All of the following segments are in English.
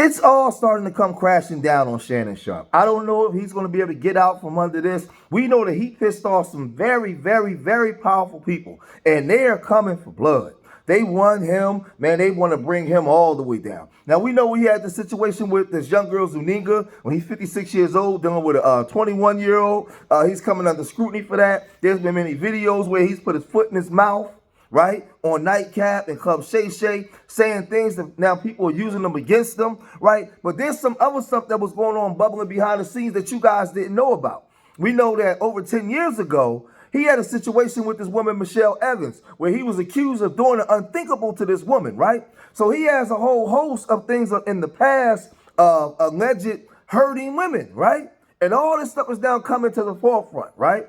it's all starting to come crashing down on Shannon Sharpe. I don't know if he's going to be able to get out from under this. We know that he pissed off some very, very, very powerful people, and they are coming for blood. They want him, man, they want to bring him all the way down. Now, we know we had the situation with this young girl, Zuniga, when he's 56 years old, dealing with a 21-year-old. He's coming under scrutiny for that. There's been many videos where he's put his foot in his mouth, right, on Nightcap and Club Shay Shay, saying things that now people are using them against them, right? But there's some other stuff that was going on bubbling behind the scenes that you guys didn't know about. We know that over 10 years ago, he had a situation with this woman, Michele Evans, where he was accused of doing the unthinkable to this woman, right? So he has a whole host of things in the past of alleged hurting women, right? And all this stuff is now coming to the forefront, right?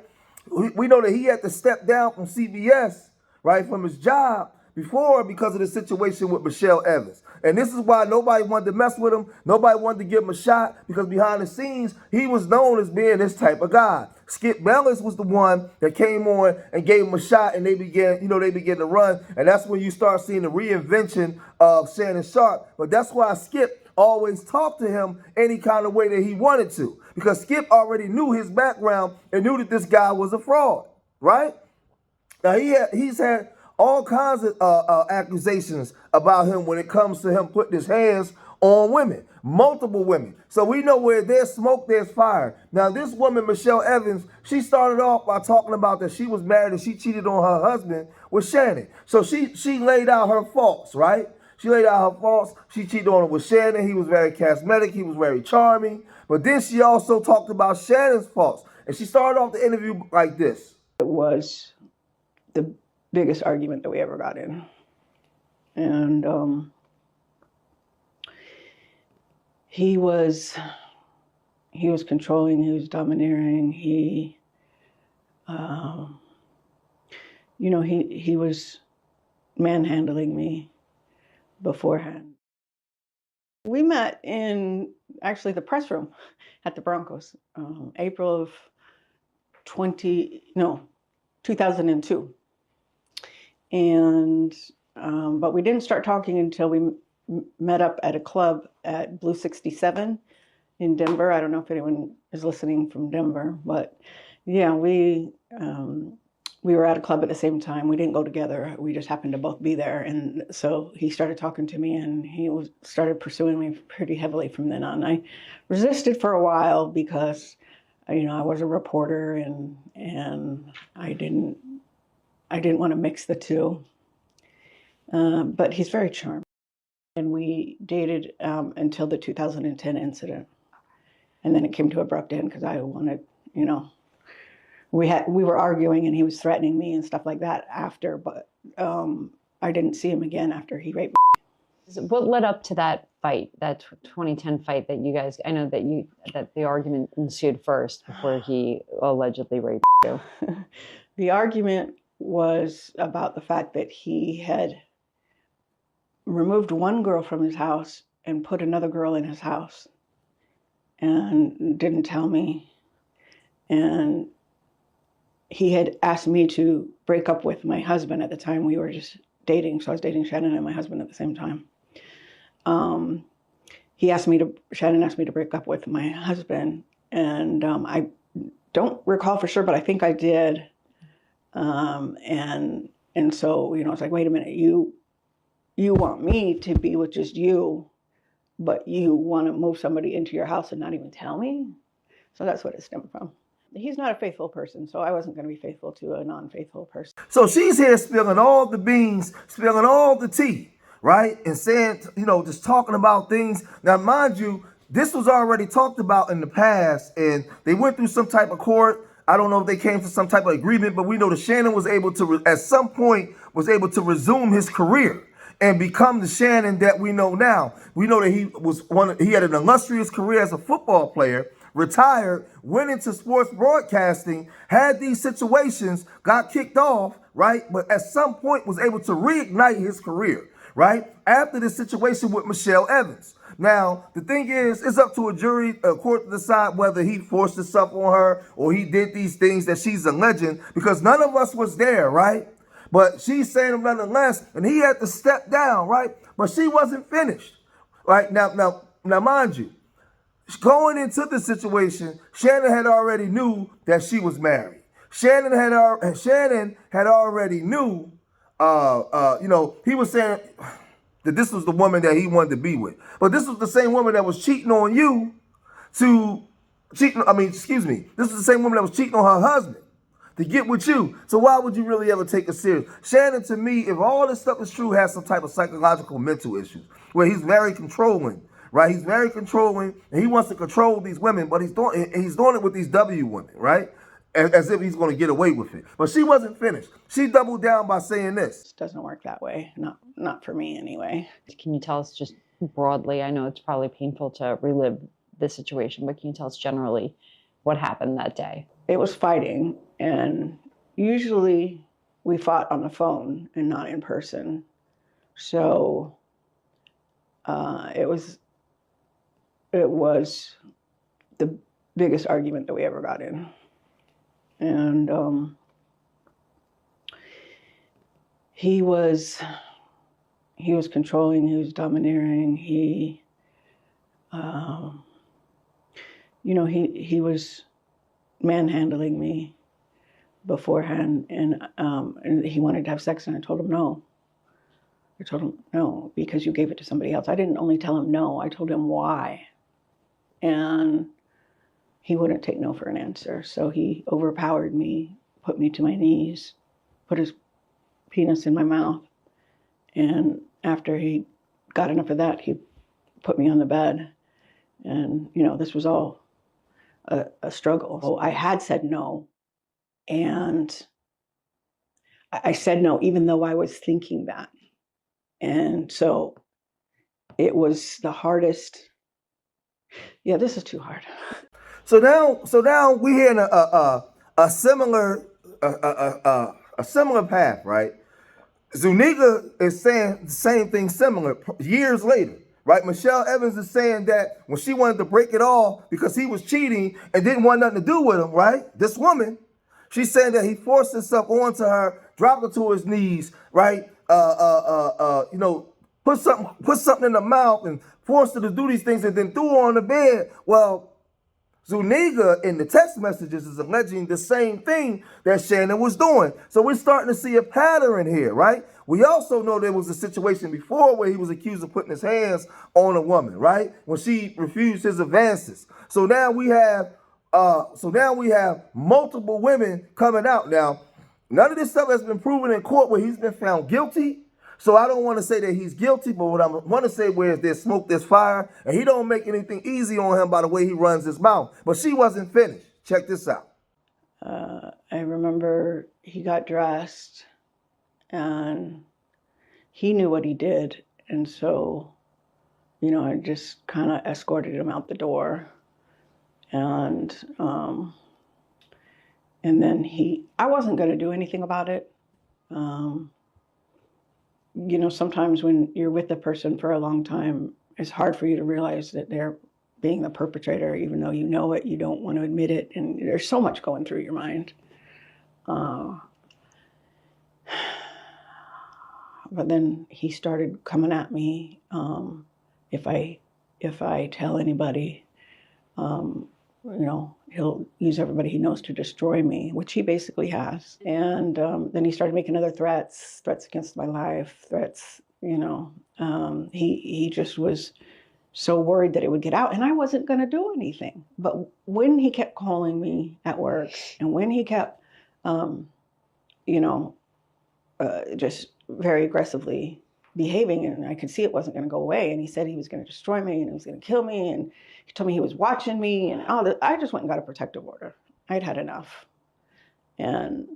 We know that he had to step down from CBS, right, from his job before because of the situation with Michele Evans. And this is why nobody wanted to mess with him. Nobody wanted to give him a shot because behind the scenes, he was known as being this type of guy. Skip Bayless was the one that came on and gave him a shot, and they began to run. And that's when you start seeing the reinvention of Shannon Sharpe. But that's why Skip always talked to him any kind of way that he wanted to, because Skip already knew his background and knew that this guy was a fraud, right? Now, he's had all kinds of accusations about him when it comes to him putting his hands on women, multiple women. So we know where there's smoke, there's fire. Now, this woman, Michele Evans, she started off by talking about that she was married and she cheated on her husband with Shannon. So she laid out her faults, right? She laid out her faults. She cheated on him with Shannon. He was very charismatic. He was very charming. But then she also talked about Shannon's faults. And she started off the interview like this. It was the biggest argument that we ever got in. And he was controlling, he was domineering, he was manhandling me beforehand. We met in actually the press room at the Broncos, April of 2002. And but we didn't start talking until we met up at a club at Blue 67 in Denver. I don't know if anyone is listening from Denver, but yeah, we were at a club at the same time. We didn't go together. We just happened to both be there. And so he started talking to me, and he started pursuing me pretty heavily from then on. I resisted for a while because, I was a reporter, and I didn't want to mix the two. But he's very charming. And we dated until the 2010 incident. And then it came to abrupt end because I wanted, we were arguing and he was threatening me and stuff like that after, but I didn't see him again after he raped me. What led up to that fight, that 2010 fight that you guys, I know that the argument ensued first before he allegedly raped you? The argument was about the fact that he had removed one girl from his house and put another girl in his house and didn't tell me. And he had asked me to break up with my husband at the time. We were just dating. So I was dating Shannon and my husband at the same time. Shannon asked me to break up with my husband. And I don't recall for sure, but I think I did. And so, it's like, wait a minute, you want me to be with just you, but you want to move somebody into your house and not even tell me? So that's what it stemmed from. He's not a faithful person, so I wasn't going to be faithful to a non-faithful person. So she's here spilling all the beans, spilling all the tea, right? And saying, just talking about things. Now, mind you, this was already talked about in the past, and they went through some type of court. I don't know if they came to some type of agreement, but we know that Shannon was able to, at some point, was able to resume his career and become the Shannon that we know now. We know that he had an illustrious career as a football player, retired, went into sports broadcasting, had these situations, got kicked off, right? But at some point was able to reignite his career, right? After this situation with Michele Evans. Now, the thing is, it's up to a court to decide whether he forced himself on her or he did these things that she's alleging, because none of us was there, right? But she's saying them nonetheless, and he had to step down, right? But she wasn't finished, right? Now, Now, mind you, going into the situation, Shannon had already knew that she was married. Shannon had already knew, he was saying that this was the woman that he wanted to be with. But this was the same woman that was cheating on you this is the same woman that was cheating on her husband to get with you. So why would you really ever take it serious? Shannon, to me, if all this stuff is true, has some type of psychological mental issues where he's very controlling, right? He's very controlling and he wants to control these women, but he's doing it with these W women, right? As if he's going to get away with it. But she wasn't finished. She doubled down by saying this. It doesn't work that way. Not for me anyway. Can you tell us just broadly, I know it's probably painful to relive this situation, but can you tell us generally what happened that day? It was fighting, and usually we fought on the phone and not in person. So it was the biggest argument that we ever got in. And he was controlling, he was domineering, he was manhandling me beforehand, and he wanted to have sex, and I told him no. I told him no, because you gave it to somebody else. I didn't only tell him no, I told him why. And he wouldn't take no for an answer. So he overpowered me, put me to my knees, put his penis in my mouth. And after he got enough of that, he put me on the bed. And, this was all a struggle. So I had said no. And I said no, even though I was thinking that. And so it was the hardest. Yeah, this is too hard. So now we're hearing a similar path, right? Zuniga is saying the same thing similar years later, right? Michele Evans is saying that when she wanted to break it off because he was cheating and didn't want nothing to do with him, right? This woman, she's saying that he forced himself onto her, dropped her to his knees, right? Put something in the mouth and forced her to do these things and then threw her on the bed. Well, Zuniga in the text messages is alleging the same thing that Shannon was doing. So we're starting to see a pattern here, right? We also know there was a situation before where he was accused of putting his hands on a woman, right? When she refused his advances. So now we have multiple women coming out. Now, none of this stuff has been proven in court where he's been found guilty. So I don't want to say that he's guilty, but what I want to say where there's smoke, there's fire, and he don't make anything easy on him by the way he runs his mouth. But she wasn't finished. Check this out. I remember he got dressed, and he knew what he did, and so, I just kind of escorted him out the door, and then I wasn't going to do anything about it. Sometimes when you're with a person for a long time, it's hard for you to realize that they're being the perpetrator, even though you know it, you don't want to admit it, and there's so much going through your mind. But then he started coming at me. If I tell anybody, he'll use everybody he knows to destroy me, which he basically has. And then he started making other threats against my life, threats, he just was so worried that it would get out, and I wasn't going to do anything. But when he kept calling me at work, and when he kept, just very aggressively behaving, and I could see it wasn't going to go away, and he said he was going to destroy me and he was going to kill me, and he told me he was watching me, and all that. I just went and got a protective order. I'd had enough. And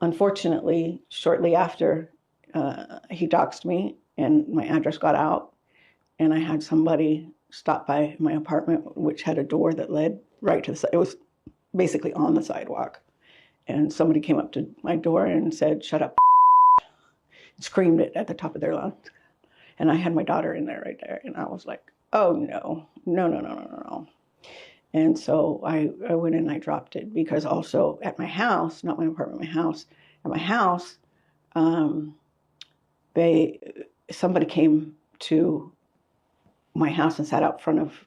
unfortunately, shortly after, he doxed me, and my address got out, and I had somebody stop by my apartment, which had a door that led right to the side. It was basically on the sidewalk. And somebody came up to my door and said, "Shut up," screamed it at the top of their lungs. And I had my daughter in there right there. And I was like, oh, no. And so I went in and I dropped it, because also at my house, not my apartment, my house, at my house, somebody came to my house and sat out front of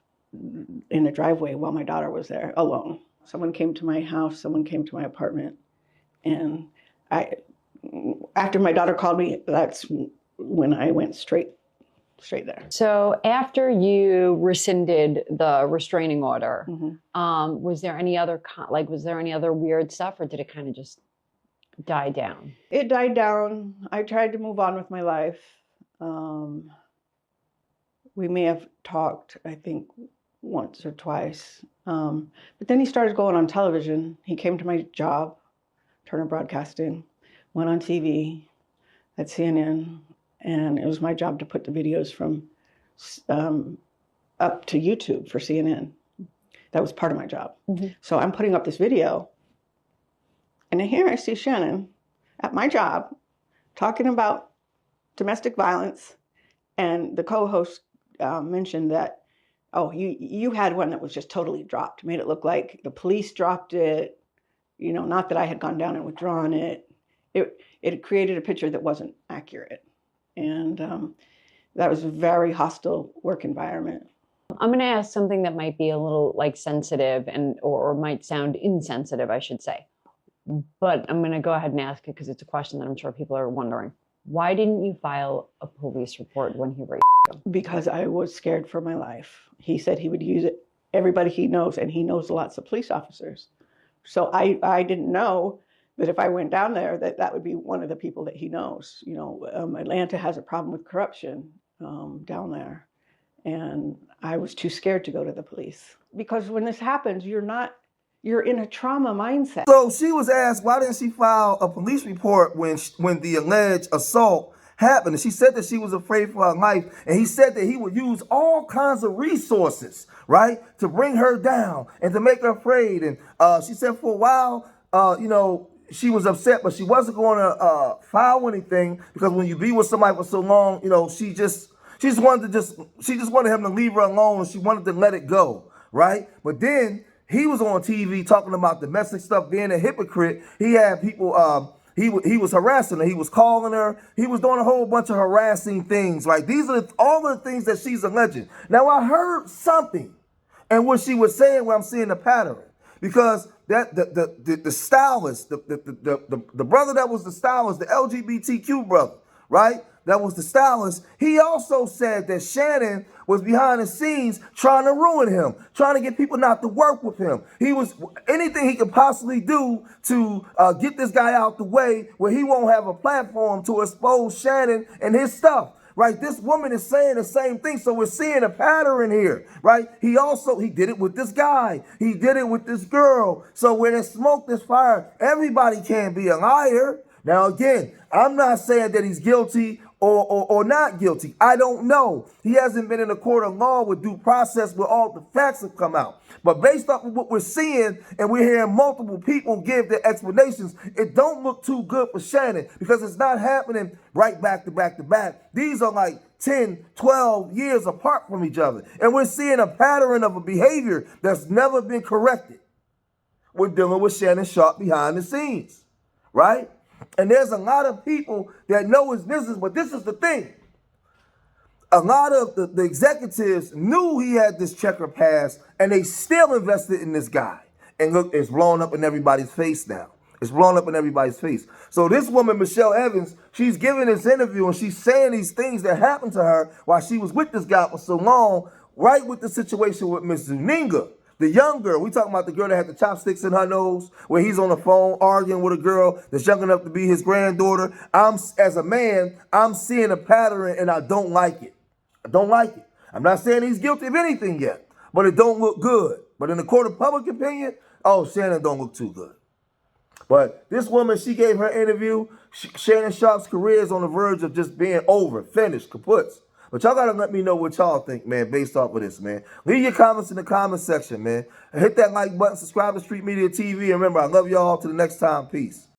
in the driveway while my daughter was there alone. Someone came to my house, someone came to my apartment, and after my daughter called me, that's when I went straight there. So after you rescinded the restraining order, was there any other weird stuff, or did it kind of just die down? It died down. I tried to move on with my life. We may have talked, I think, once or twice. But then he started going on television. He came to my job, Turner Broadcasting, went on TV at CNN, and it was my job to put the videos from up to YouTube for CNN. That was part of my job. So I'm putting up this video, and here I see Shannon at my job talking about domestic violence, and the co-host mentioned that, oh, you had one that was just totally dropped, made it look like the police dropped it, not that I had gone down and withdrawn it. It created a picture that wasn't accurate. And that was a very hostile work environment. I'm going to ask something that might be a little sensitive or might sound insensitive, I should say. But I'm going to go ahead and ask it because it's a question that I'm sure people are wondering. Why didn't you file a police report when he raped you? Because I was scared for my life. He said he would use it. Everybody he knows, and he knows lots of police officers. So I didn't know that if I went down there, that would be one of the people that he knows. Atlanta has a problem with corruption down there. And I was too scared to go to the police. Because when this happens, you're in a trauma mindset. So she was asked, why didn't she file a police report when the alleged assault happened? And she said that she was afraid for her life. And he said that he would use all kinds of resources, right, to bring her down and to make her afraid. And she said for a while, she was upset, but she wasn't going to file anything because when you be with somebody for so long, she just wanted him to leave her alone, and she wanted to let it go, right? But then he was on TV talking about domestic stuff, being a hypocrite. He had people, he was harassing her. He was calling her. He was doing a whole bunch of harassing things. Like, these are all the things that she's alleging. Now, I heard something, and what she was saying, where I'm seeing the pattern, because that the stylist, the brother that was the stylist, the LGBTQ brother, right? That was the stylist. He also said that Shannon was behind the scenes trying to ruin him, trying to get people not to work with him. He was anything he could possibly do to get this guy out the way where he won't have a platform to expose Shannon and his stuff. Right, this woman is saying the same thing, so we're seeing a pattern here, right? He did it with this guy. He did it with this girl. So when there's smoke, there's fire. Everybody can be a liar. Now, again, I'm not saying that he's guilty or not guilty. I don't know. He hasn't been in a court of law with due process where all the facts have come out. But based off of what we're seeing, and we're hearing multiple people give their explanations, it don't look too good for Shannon because it's not happening right back to back to back. These are like 10, 12 years apart from each other. And we're seeing a pattern of a behavior that's never been corrected. We're dealing with Shannon Sharpe behind the scenes, right? And there's a lot of people that know his business, but this is the thing. A lot of the executives knew he had this checker pass, and they still invested in this guy. And look, it's blown up in everybody's face now. It's blown up in everybody's face. So this woman, Michele Evans, she's giving this interview, and she's saying these things that happened to her while she was with this guy for so long, right with the situation with Miss Zuninga. The young girl, we talking about the girl that had the chopsticks in her nose, where he's on the phone arguing with a girl that's young enough to be his granddaughter. As a man, I'm seeing a pattern, and I don't like it. I don't like it. I'm not saying he's guilty of anything yet, but it don't look good. But in the court of public opinion, Shannon don't look too good. But this woman, she gave her interview. Shannon Sharpe's career is on the verge of just being over, finished, kaputs. But y'all got to let me know what y'all think, man, based off of this, man. Leave your comments in the comment section, man. And hit that like button, subscribe to Street Media TV. And remember, I love y'all. Till the next time. Peace.